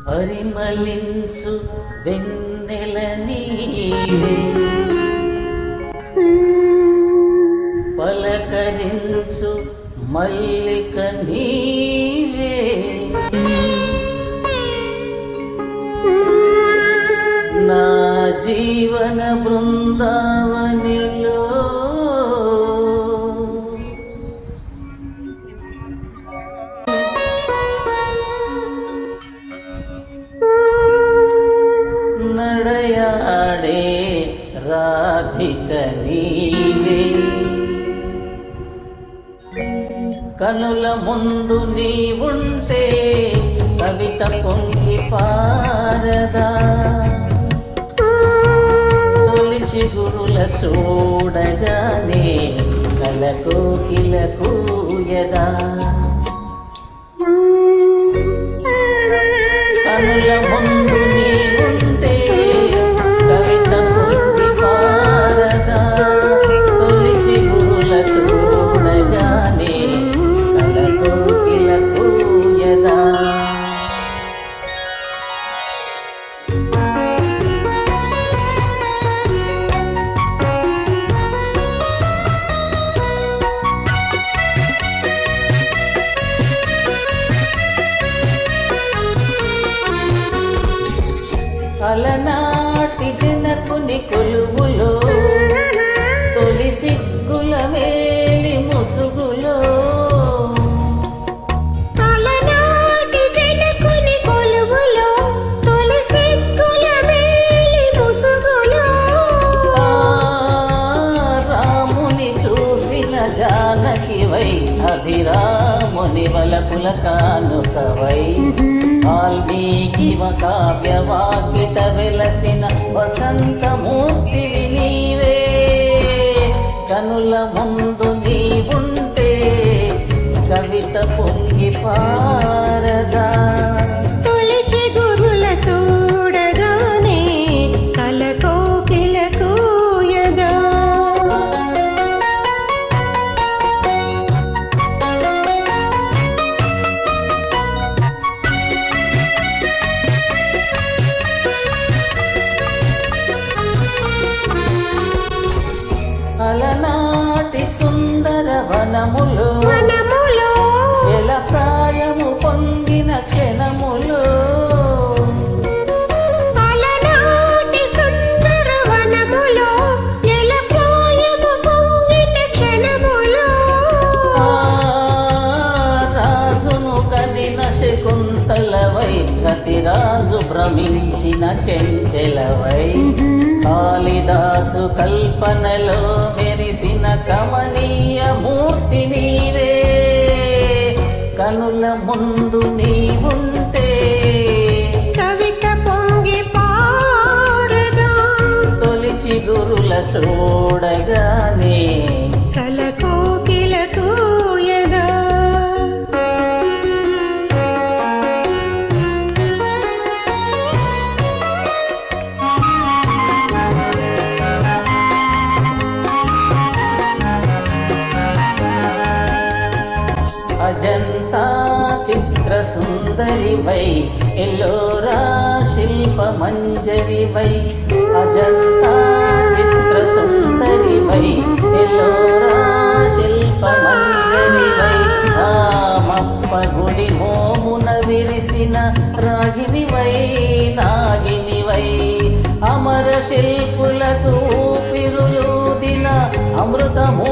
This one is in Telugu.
పరిమళించు వెన్నెల నీవే, పలకరించు మల్లిక నీవే, నా జీవన బృందావనిలో నడయాడే రాధిక నీవే, కనుల ముందు నీవుంటే కవిత పొంగి పారదా, తొలి చిగురుల చూడగానే కలకోకిల కూయదా, కనుల ముందు నీవుంటే కవిత పొంగి పారదా, తొలి చిగురుల చూడగానే కలకోకిల కూయదా. అలనాటి జనకుని కొలువులో తొలి సిగ్గుల మేలి ముసుగులో, అలనాటి జనకుని కొలువులో తొలి సిగ్గుల మేలి ముసుగులో, రాముని చూసిన జానకివై అభిరాముని వలపుల కానుకవై, వాల్మీకివ కావ్యవాకిట వెలసిన వసంతమూర్తివి నీవే, కనుల ముందు నీవుంటే కవిత పొంగి పారదా, తొలి చిగురుల చూడగానే కలకోకిల కూయదా. అలనాటి సుందర వనములో ఎల ప్రాయము పొంగిన క్షణములో, అలనాటి సుందర వనములో ఎల ప్రాయము పొంగిన క్షణములో, రాజును కదిన శకుంతలవై కతిరాజు భ్రమించిన చెంచెలవై, కాళిదాసు కల్పనలో మెరిసిన కమనీయ మూర్తి నీవే, కనుల ముందు నీవుంటే కవిత పొంగి పారదా, తొలి చిగురుల చూడగానే కలకోకిల కూయదా. అజంతా చిత్ర సుందరివై, ఎల్లోరా శిల్ప మంజరివై, అజంతా చిత్ర సుందరివై, ఎల్లోరా శిల్ప మంజరివై, రామప్ప గుడి మోమున విరిసిన రాగినివై నాగినివై, అమర శిల్పులకు ఊపిరులూదిన అమృతమూ